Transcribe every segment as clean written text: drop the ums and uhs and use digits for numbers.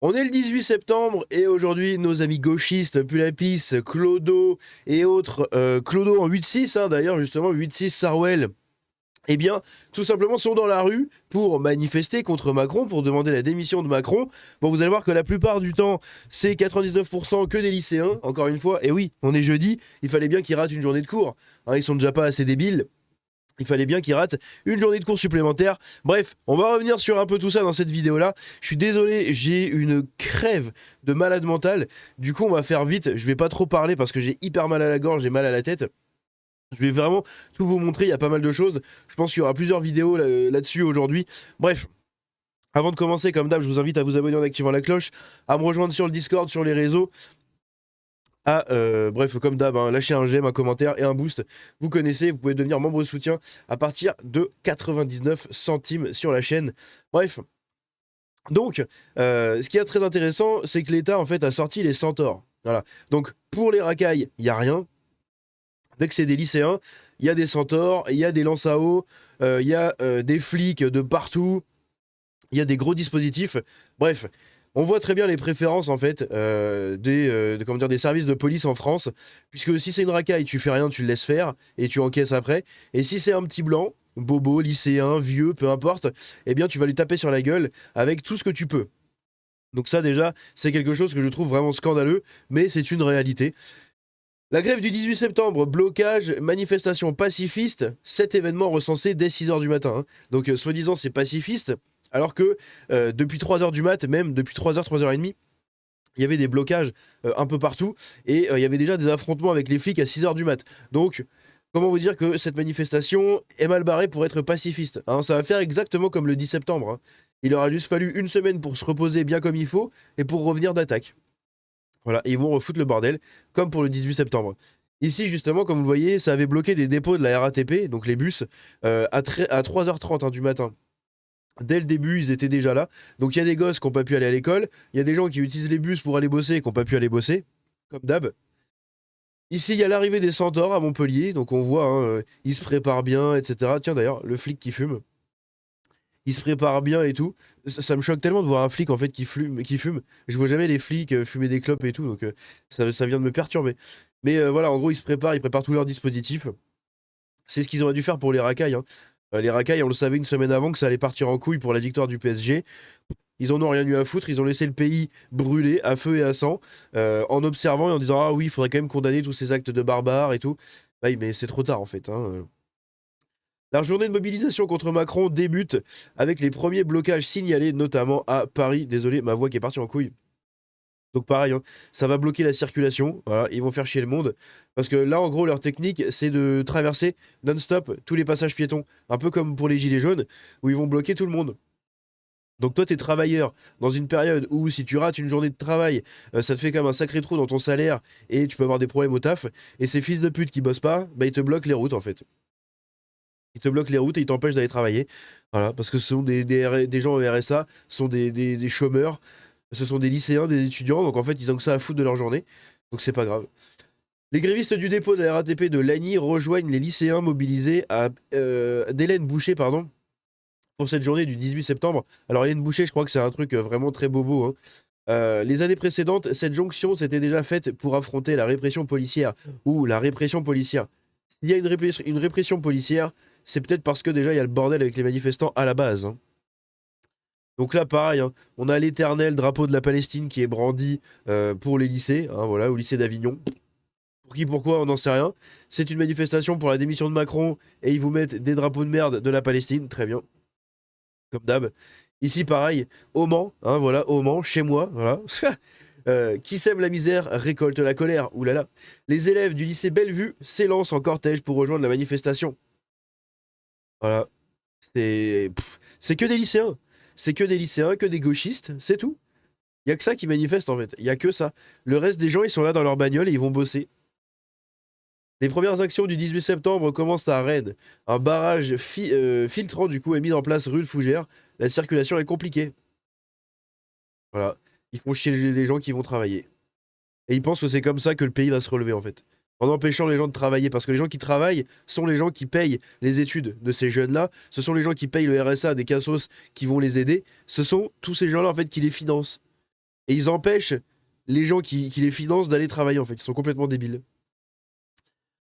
On est le 18 septembre et aujourd'hui, nos amis gauchistes, Pulapis, Clodo et autres, Clodo en 8-6, hein, d'ailleurs, justement, 8-6 Sarwell, eh bien, tout simplement sont dans la rue pour manifester contre Macron, pour demander la démission de Macron. Bon, vous allez voir que la plupart du temps, c'est 99% que des lycéens, encore une fois. Et oui, on est jeudi, il fallait bien qu'ils ratent une journée de cours. Hein, ils sont déjà pas assez débiles. Il fallait bien qu'il rate une journée de cours supplémentaire. Bref, on va revenir sur un peu tout ça dans cette vidéo-là. Je suis désolé, j'ai une crève de malade mental. Du coup, on va faire vite. Je vais pas trop parler parce que j'ai hyper mal à la gorge, j'ai mal à la tête. Je vais vraiment tout vous montrer, il y a pas mal de choses. Je pense qu'il y aura plusieurs vidéos là-dessus aujourd'hui. Bref, avant de commencer, comme d'hab, je vous invite à vous abonner en activant la cloche, à me rejoindre sur le Discord, sur les réseaux. Bref, comme d'hab, hein, lâchez un j'aime, un commentaire et un boost. Vous connaissez, vous pouvez devenir membre de soutien à partir de 99 centimes sur la chaîne. Bref, donc, ce qui est très intéressant, c'est que l'État, en fait, a sorti les centaures. Voilà. Donc, pour les racailles, il n'y a rien. Dès que c'est des lycéens, il y a des centaures, il y a des lances à eau, il y a des flics de partout, il y a des gros dispositifs. Bref, on voit très bien les préférences en fait comment dire, des services de police en France, puisque si c'est une racaille, tu fais rien, tu le laisses faire et tu encaisses après. Et si c'est un petit blanc, bobo, lycéen, vieux, peu importe, eh bien tu vas lui taper sur la gueule avec tout ce que tu peux. Donc ça déjà, c'est quelque chose que je trouve vraiment scandaleux, mais c'est une réalité. La grève du 18 septembre, blocage, manifestation pacifiste, 7 événements recensés dès 6 h du matin. Hein. Donc, soi-disant, c'est pacifiste, alors que depuis 3 h du mat, même depuis 3 h, 3 h 30, il y avait des blocages un peu partout, et il y avait déjà des affrontements avec les flics à 6 h du mat. Donc, comment vous dire que cette manifestation est mal barrée pour être pacifiste, hein. Ça va faire exactement comme le 10 septembre. Hein. Il aura juste fallu une semaine pour se reposer bien comme il faut, et pour revenir d'attaque. Voilà, et ils vont refoutre le bordel, comme pour le 18 septembre. Ici, justement, comme vous voyez, ça avait bloqué des dépôts de la RATP, donc les bus, à 3 h 30 hein, du matin. Dès le début, ils étaient déjà là. Donc il y a des gosses qui n'ont pas pu aller à l'école, il y a des gens qui utilisent les bus pour aller bosser et qui n'ont pas pu aller bosser, comme d'hab. Ici, il y a l'arrivée des centaures à Montpellier, donc on voit, hein, ils se préparent bien, etc. Tiens d'ailleurs, le flic qui fume, il se prépare bien et tout. Ça me choque tellement de voir un flic en fait qui fume. Je vois jamais les flics fumer des clopes et tout, donc ça vient de me perturber. Mais voilà, en gros, ils préparent tous leurs dispositifs. C'est ce qu'ils auraient dû faire pour les racailles. Hein. Les racailles, on le savait une semaine avant que ça allait partir en couille pour la victoire du PSG. Ils en ont rien eu à foutre, ils ont laissé le pays brûler à feu et à sang, en observant et en disant ah oui, il faudrait quand même condamner tous ces actes de barbares et tout. Bah oui, mais c'est trop tard en fait. Hein. La journée de mobilisation contre Macron débute avec les premiers blocages signalés, notamment à Paris. Désolé, ma voix qui est partie en couille. Donc pareil, hein, ça va bloquer la circulation. Voilà, ils vont faire chier le monde. Parce que là, en gros, leur technique, c'est de traverser non-stop tous les passages piétons. Un peu comme pour les gilets jaunes, où ils vont bloquer tout le monde. Donc toi, t'es travailleur dans une période où si tu rates une journée de travail, ça te fait quand même un sacré trou dans ton salaire et tu peux avoir des problèmes au taf. Et ces fils de pute qui bossent pas, bah ils te bloquent les routes en fait. Ils te bloquent les routes et ils t'empêchent d'aller travailler. Voilà, parce que ce sont des gens au RSA, ce sont des chômeurs, ce sont des lycéens, des étudiants, donc en fait, ils ont que ça à foutre de leur journée. Donc c'est pas grave. Les grévistes du dépôt de la RATP de Lagny rejoignent les lycéens mobilisés d'Hélène Boucher, pardon, pour cette journée du 18 septembre. Alors Hélène Boucher, je crois que c'est un truc vraiment très bobo. Hein. Les années précédentes, cette jonction s'était déjà faite pour affronter la répression policière ou la répression policière. S'il y a une répression policière, c'est peut-être parce que déjà il y a le bordel avec les manifestants à la base. Hein. Donc là, pareil, hein, on a l'éternel drapeau de la Palestine qui est brandi pour les lycées, hein, voilà, au lycée d'Avignon. Pour qui, pourquoi, on n'en sait rien. C'est une manifestation pour la démission de Macron et ils vous mettent des drapeaux de merde de la Palestine, très bien, comme d'hab. Ici, pareil, au Mans, hein, voilà, au Mans, chez moi, voilà. Qui sème la misère récolte la colère. Ouh là là. Les élèves du lycée Bellevue s'élancent en cortège pour rejoindre la manifestation. Voilà. C'est que des lycéens. C'est que des lycéens, que des gauchistes, c'est tout. Il y a que ça qui manifeste en fait. Il y a que ça. Le reste des gens, ils sont là dans leur bagnole et ils vont bosser. Les premières actions du 18 septembre commencent à Rennes. Un barrage filtrant du coup est mis en place rue de Fougères. La circulation est compliquée. Voilà. Ils font chier les gens qui vont travailler. Et ils pensent que c'est comme ça que le pays va se relever en fait. En empêchant les gens de travailler. Parce que les gens qui travaillent sont les gens qui payent les études de ces jeunes-là. Ce sont les gens qui payent le RSA des cassos qui vont les aider. Ce sont tous ces gens-là en fait qui les financent. et ils empêchent les gens qui les financent d'aller travailler en fait. Ils sont complètement débiles.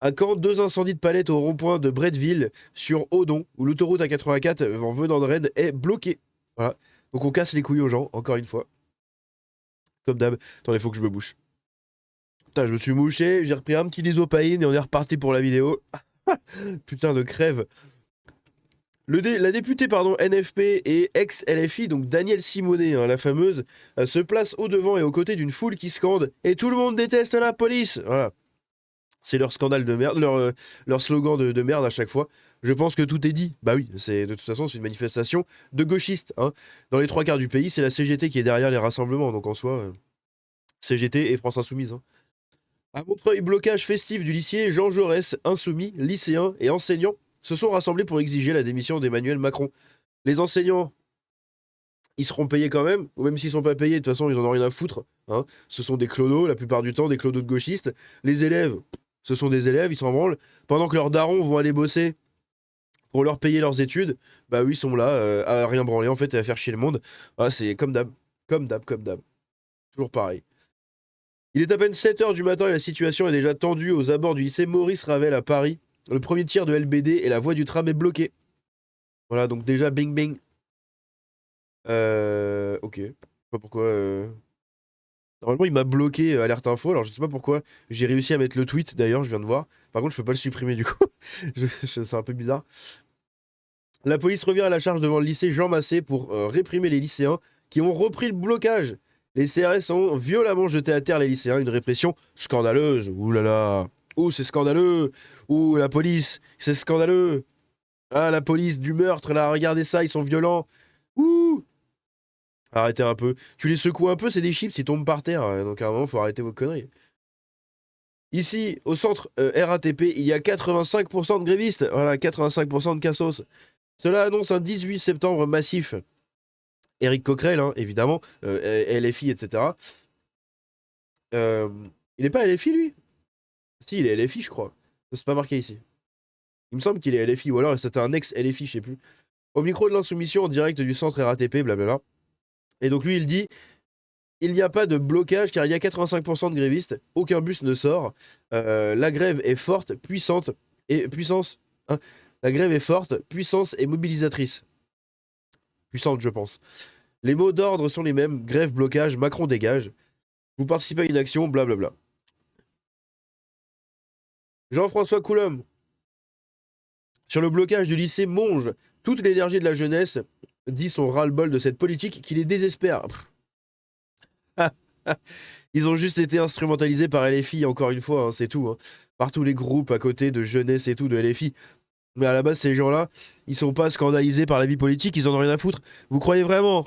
À Caen, 2 incendies de palettes au rond-point de Bretteville sur Odon, où l'autoroute A84 en venant de Rennes est bloquée. Voilà. Donc on casse les couilles aux gens, encore une fois. Comme d'hab. Attendez, faut que je me bouche. Putain, je me suis mouché, j'ai repris un petit lisopaïne et on est reparti pour la vidéo. Putain de crève. La députée NFP et ex-LFI, donc Danielle Simonet, hein, la fameuse, se place au devant et aux côtés d'une foule qui scande « Et tout le monde déteste la police !» Voilà. C'est leur scandale de merde, leur slogan de merde à chaque fois. Je pense que tout est dit. Bah oui, de toute façon, c'est une manifestation de gauchistes. Hein. Dans les 3 quarts du pays, c'est la CGT qui est derrière les rassemblements. Donc en soi, CGT et France Insoumise. Hein. À Montreuil, blocage festif du lycée Jean Jaurès, insoumis, lycéens et enseignants se sont rassemblés pour exiger la démission d'Emmanuel Macron. Les enseignants, ils seront payés quand même, ou même s'ils sont pas payés, de toute façon, ils en ont rien à foutre. Hein. Ce sont des clodos, la plupart du temps, des clodos de gauchistes. Les élèves, ce sont des élèves, ils s'en branlent. Pendant que leurs darons vont aller bosser pour leur payer leurs études, bah eux, ils sont là à rien branler, en fait, et à faire chier le monde. Ah, c'est comme d'hab. Comme d'hab. Toujours pareil. Il est à peine 7h du matin et la situation est déjà tendue aux abords du lycée Maurice Ravel à Paris. Le premier tir de LBD et la voie du tram est bloquée. Voilà, donc déjà, bing bing. Ok. Je sais pas pourquoi... Normalement, il m'a bloqué alerte info, alors je sais pas pourquoi. J'ai réussi à mettre le tweet, d'ailleurs, je viens de voir. Par contre, je peux pas le supprimer, du coup. C'est un peu bizarre. La police revient à la charge devant le lycée Jean Massé pour réprimer les lycéens qui ont repris le blocage. Les CRS ont violemment jeté à terre les lycéens, une répression scandaleuse. Ouh là là. Ouh, c'est scandaleux. Ouh, la police, c'est scandaleux. Ah, la police du meurtre, là, regardez ça, ils sont violents. Ouh. Arrêtez un peu. Tu les secoues un peu, c'est des chips, ils tombent par terre. Donc à un moment, faut arrêter vos conneries. Ici, au centre RATP, il y a 85% de grévistes. Voilà, 85% de cassos. Cela annonce un 18 septembre massif. Éric Coquerel, hein, évidemment, LFI, etc. Il n'est pas LFI, lui? Si, il est LFI, je crois. C'est pas marqué ici. Il me semble qu'il est LFI, ou alors c'était un ex-LFI, je sais plus. Au micro de l'insoumission, en direct du centre RATP, blablabla. Et donc lui, il dit... Il n'y a pas de blocage car il y a 85% de grévistes. Aucun bus ne sort. La grève est forte, puissante et puissance. Hein, la grève est forte, puissance et mobilisatrice. Puissante, je pense. Les mots d'ordre sont les mêmes. Grève, blocage, Macron dégage. Vous participez à une action, blablabla. Jean-François Coulombe. Sur le blocage du lycée Monge, toute l'énergie de la jeunesse dit son ras-le-bol de cette politique qui les désespère. Ils ont juste été instrumentalisés par LFI, encore une fois, hein, c'est tout. Hein. Par tous les groupes à côté de jeunesse et tout de LFI. Mais à la base, ces gens-là, ils sont pas scandalisés par la vie politique, ils en ont rien à foutre. Vous croyez vraiment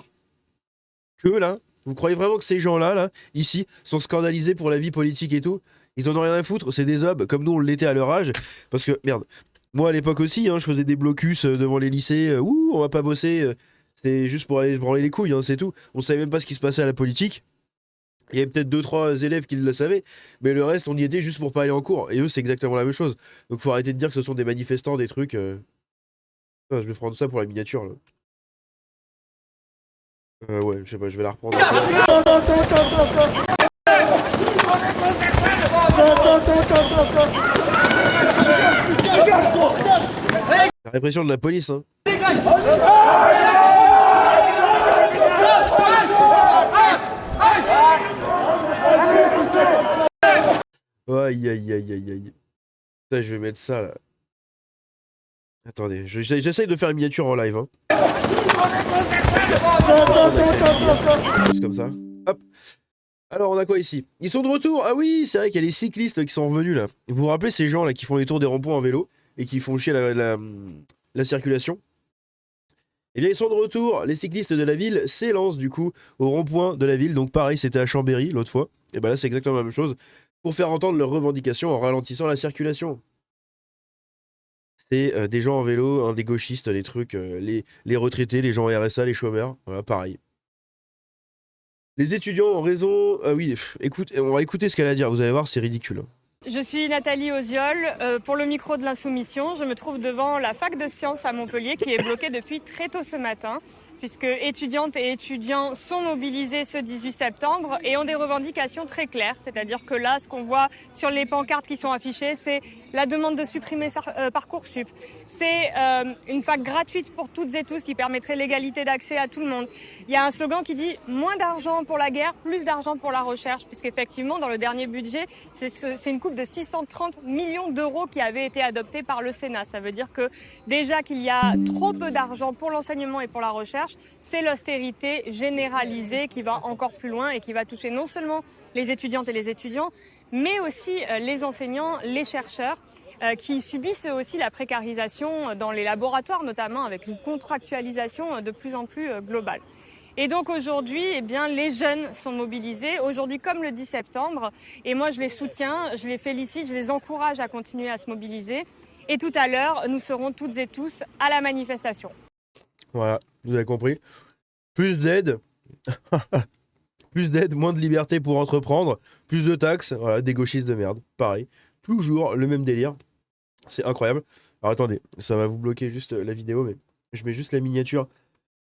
que ces gens-là, là, ici, sont scandalisés pour la vie politique et tout? Ils en ont rien à foutre, c'est des hommes, comme nous on l'était à leur âge. Parce que, merde, moi à l'époque aussi, hein, je faisais des blocus devant les lycées, ouh, on va pas bosser, c'était juste pour aller se branler les couilles, hein, c'est tout. On savait même pas ce qui se passait à la politique. Il y avait peut-être 2-3 élèves qui le savaient, mais le reste, on y était juste pour pas aller en cours. Et eux, c'est exactement la même chose. Donc faut arrêter de dire que ce sont des manifestants, des trucs... Ah, je vais prendre ça pour la miniature, là. Ouais, je sais pas, je vais la reprendre. La répression de la police, hein. Aïe, aïe, aïe, aïe, aïe. Putain, je vais mettre ça, là. Attendez, j'essaye de faire une miniature en live, hein. Juste comme ça. Hop. Alors, on a quoi ici? Ils sont de retour. Ah oui, c'est vrai qu'il y a les cyclistes qui sont revenus, là. Vous vous rappelez ces gens, là, qui font les tours des ronds-points en vélo et qui font chier la circulation? Eh bien, ils sont de retour. Les cyclistes de la ville s'élancent, du coup, au rond-point de la ville. Donc, pareil, c'était à Chambéry, l'autre fois. Et ben là, c'est exactement la même chose. Pour faire entendre leurs revendications en ralentissant la circulation. C'est des gens en vélo, hein, des gauchistes, les trucs, les retraités, les gens RSA, les chômeurs, voilà, pareil. Les étudiants ont raison... oui, écoute, on va écouter ce qu'elle a à dire, vous allez voir, c'est ridicule. Je suis Nathalie Oziol, pour le micro de l'insoumission. Je me trouve devant la fac de sciences à Montpellier qui est bloquée depuis très tôt ce matin. puisque étudiantes et étudiants sont mobilisés ce 18 septembre et ont des revendications très claires. C'est-à-dire que là, ce qu'on voit sur les pancartes qui sont affichées, c'est la demande de supprimer Parcoursup. C'est une fac gratuite pour toutes et tous qui permettrait l'égalité d'accès à tout le monde. Il y a un slogan qui dit « moins d'argent pour la guerre, plus d'argent pour la recherche », puisqu'effectivement, dans le dernier budget, c'est une coupe de 630 millions d'euros qui avait été adoptée par le Sénat. Ça veut dire que déjà qu'il y a trop peu d'argent pour l'enseignement et pour la recherche, c'est l'austérité généralisée qui va encore plus loin et qui va toucher non seulement les étudiantes et les étudiants, mais aussi les enseignants, les chercheurs, qui subissent aussi la précarisation dans les laboratoires, notamment avec une contractualisation de plus en plus globale. Et donc aujourd'hui, eh bien, les jeunes sont mobilisés, aujourd'hui comme le 10 septembre, et moi je les soutiens, je les félicite, je les encourage à continuer à se mobiliser. Et tout à l'heure, nous serons toutes et tous à la manifestation. Voilà, vous avez compris. Plus d'aide, plus d'aide, moins de liberté pour entreprendre, plus de taxes, voilà, des gauchistes de merde, pareil. Toujours le même délire, c'est incroyable. Alors attendez, ça va vous bloquer juste la vidéo, mais je mets juste la miniature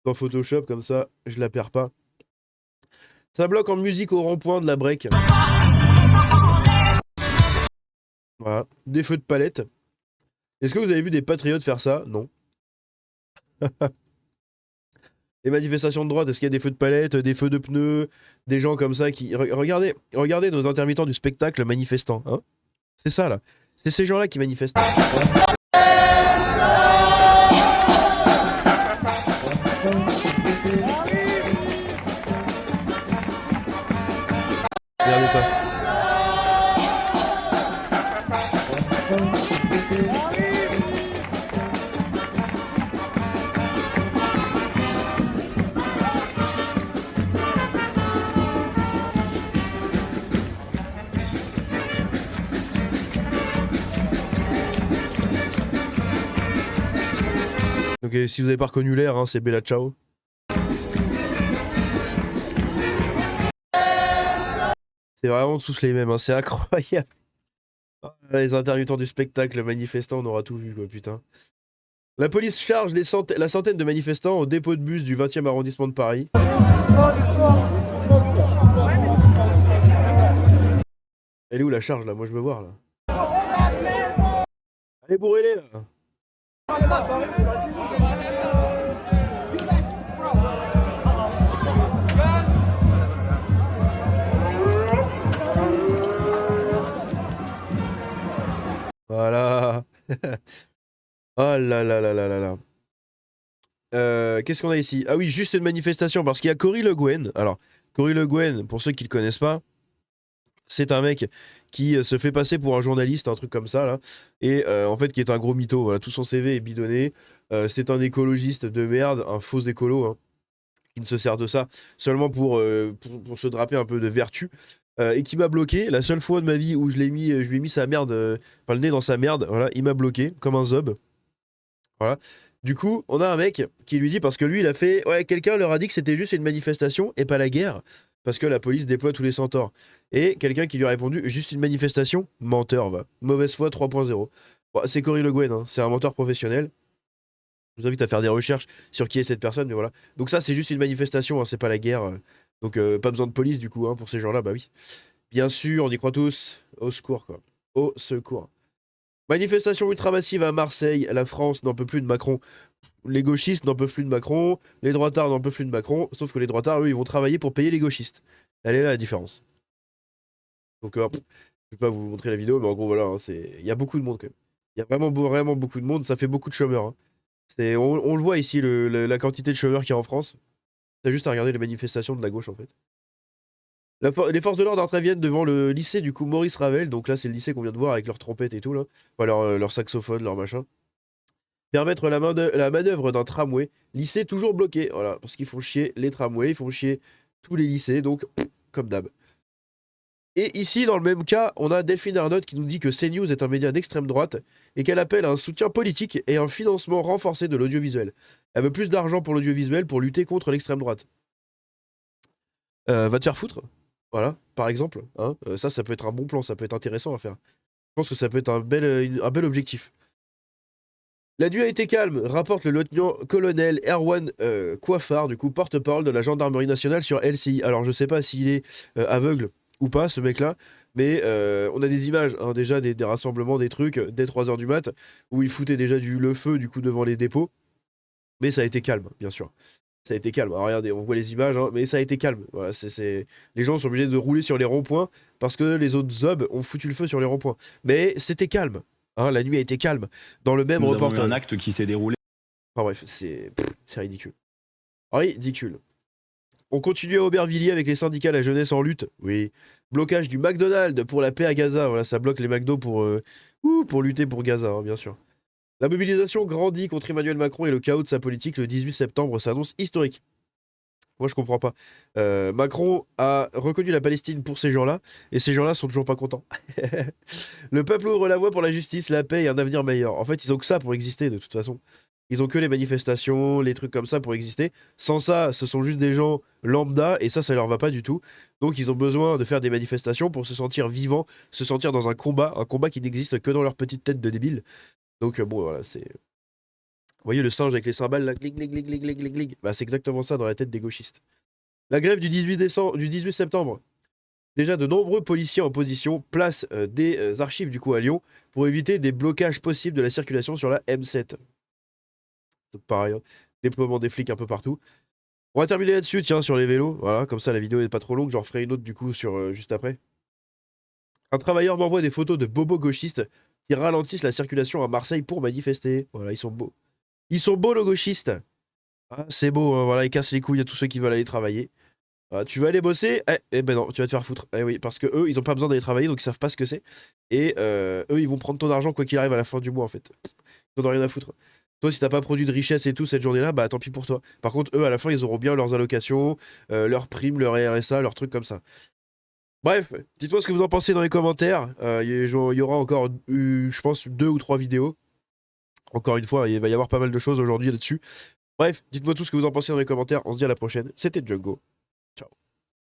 dans Photoshop, comme ça, je la perds pas. Ça bloque en musique au rond-point de la break. Voilà, des feux de palette. Est-ce que vous avez vu des patriotes faire ça? Non. Les manifestations de droite, est-ce qu'il y a des feux de palette, des feux de pneus, des gens comme ça qui... Regardez nos intermittents du spectacle manifestants. Hein, c'est ça, là. C'est ces gens-là qui manifestent. Regardez ça. Donc si vous n'avez pas reconnu l'air, hein, c'est Bella Ciao. C'est vraiment tous les mêmes, hein, c'est incroyable. Les intermittents du spectacle, manifestants, on aura tout vu, quoi, putain. La police charge la centaine de manifestants au dépôt de bus du 20e arrondissement de Paris. Elle est où la charge, là? Moi, je veux voir, là. Allez, bourrez-les, là. Voilà. Oh là là là là là là. Qu'est-ce qu'on a ici? Ah oui, juste une manifestation, parce qu'il y a Cory Le Gouen. Alors, Cory Le Gouen, pour ceux qui le connaissent pas, c'est un mec qui se fait passer pour un journaliste, un truc comme ça, là. Et en fait, qui est un gros mytho. Voilà, tout son CV est bidonné. C'est un écologiste de merde, un faux écolo, hein, qui ne se sert de ça seulement pour se draper un peu de vertu. Et qui m'a bloqué. La seule fois de ma vie où je lui ai mis sa merde, enfin le nez dans sa merde, voilà, il m'a bloqué comme un zob. Voilà. Du coup, on a un mec qui lui dit, parce que lui, il a fait, ouais, quelqu'un leur a dit que c'était juste une manifestation et pas la guerre, parce que la police déploie tous les centaures. Et quelqu'un qui lui a répondu, juste une manifestation, menteur, va. Mauvaise foi 3.0. Bon, c'est Cory Le Gouen, hein, c'est un menteur professionnel. Je vous invite à faire des recherches sur qui est cette personne, mais voilà. Donc ça, c'est juste une manifestation, hein, c'est pas la guerre. Donc pas besoin de police, du coup, hein, pour ces gens-là, bah oui. Bien sûr, on y croit tous. Au secours, quoi. Au secours. Manifestation ultra-massive à Marseille. La France n'en peut plus de Macron. Les gauchistes n'en peuvent plus de Macron. Les droitards n'en peuvent plus de Macron. Sauf que les droitards, eux, ils vont travailler pour payer les gauchistes. Elle est là, la différence. Donc, je vais pas vous montrer la vidéo, mais en gros, voilà, hein, il y a beaucoup de monde, quand même. Il y a vraiment beaucoup de monde. Ça fait beaucoup de chômeurs, hein. On le voit ici, la quantité de chômeurs qu'il y a en France. T'as juste à regarder les manifestations de la gauche, en fait. Les forces de l'ordre interviennent devant le lycée, du coup, Maurice Ravel. Donc là, c'est le lycée qu'on vient de voir avec leurs trompettes et tout, là. Enfin, leur saxophone, leur machin. Permettre la manœuvre d'un tramway. Lycée toujours bloqué, voilà. Parce qu'ils font chier les tramways, ils font chier tous les lycées, donc, comme d'hab. Et ici, dans le même cas, on a Delphine Arnaud qui nous dit que CNews est un média d'extrême droite et qu'elle appelle à un soutien politique et un financement renforcé de l'audiovisuel. Elle veut plus d'argent pour l'audiovisuel pour lutter contre l'extrême droite. Va te faire foutre, voilà, par exemple. Hein. Ça peut être un bon plan, ça peut être intéressant à faire. Je pense que ça peut être un bel objectif. La nuit a été calme, rapporte le lieutenant-colonel Erwan Coiffard, du coup porte-parole de la gendarmerie nationale sur LCI. Alors je sais pas s'il est aveugle ou pas, ce mec-là, mais on a des images, hein, déjà des rassemblements, des trucs, dès 3 h du mat, où il foutait déjà le feu du coup devant les dépôts. Mais ça a été calme, bien sûr. Ça a été calme. Alors regardez, on voit les images, hein, mais ça a été calme. Voilà, Les gens sont obligés de rouler sur les ronds-points parce que les autres zobs ont foutu le feu sur les ronds-points. Mais c'était calme. Hein, la nuit a été calme. Dans le même Nous avons eu reportage. un acte qui s'est déroulé. Enfin bref, c'est ridicule. Ridicule. On continue à Aubervilliers avec les syndicats La Jeunesse en lutte. Oui. Blocage du McDonald's pour la paix à Gaza. Voilà, ça bloque les McDo pour lutter pour Gaza, hein, bien sûr. La mobilisation grandit contre Emmanuel Macron et le chaos de sa politique le 18 septembre s'annonce historique. Moi, je comprends pas. Macron a reconnu la Palestine pour ces gens-là, et ces gens-là sont toujours pas contents. Le peuple ouvre la voie pour la justice, la paix et un avenir meilleur. En fait, ils ont que ça pour exister, de toute façon. Ils ont que les manifestations, les trucs comme ça pour exister. Sans ça, ce sont juste des gens lambda, et ça leur va pas du tout. Donc, ils ont besoin de faire des manifestations pour se sentir vivants, se sentir dans un combat qui n'existe que dans leur petite tête de débile. Donc, bon, voilà, c'est... Vous voyez le singe avec les cymbales là, glig, glig, glig, glig, glig, glig, glig. Bah, c'est exactement ça dans la tête des gauchistes. La grève du 18 septembre. Déjà, de nombreux policiers en position placent des archives du coup à Lyon pour éviter des blocages possibles de la circulation sur la M7. Donc pareil, hein, déploiement des flics un peu partout. On va terminer là-dessus, tiens, sur les vélos. Voilà, comme ça la vidéo n'est pas trop longue, j'en ferai une autre du coup sur juste après. Un travailleur m'envoie des photos de bobos gauchistes qui ralentissent la circulation à Marseille pour manifester. Voilà, ils sont beaux. Ils sont beaux, nos gauchistes. Ah, c'est beau, hein, voilà, ils cassent les couilles à tous ceux qui veulent aller travailler. Ah, tu veux aller bosser? Eh ben non, tu vas te faire foutre. Eh oui, parce que eux, ils ont pas besoin d'aller travailler, donc ils savent pas ce que c'est. Et eux, ils vont prendre ton argent quoi qu'il arrive à la fin du mois, en fait. Ils n'en ont rien à foutre. Toi, si t'as pas produit de richesse et tout cette journée-là, bah tant pis pour toi. Par contre, eux, à la fin, ils auront bien leurs allocations, leurs primes, leur RSA, leurs trucs comme ça. Bref, dites-moi ce que vous en pensez dans les commentaires. Il y aura encore, je pense, 2 ou 3 vidéos. Encore une fois, il va y avoir pas mal de choses aujourd'hui là-dessus. Bref, dites-moi tout ce que vous en pensez dans les commentaires. On se dit à la prochaine. C'était Django.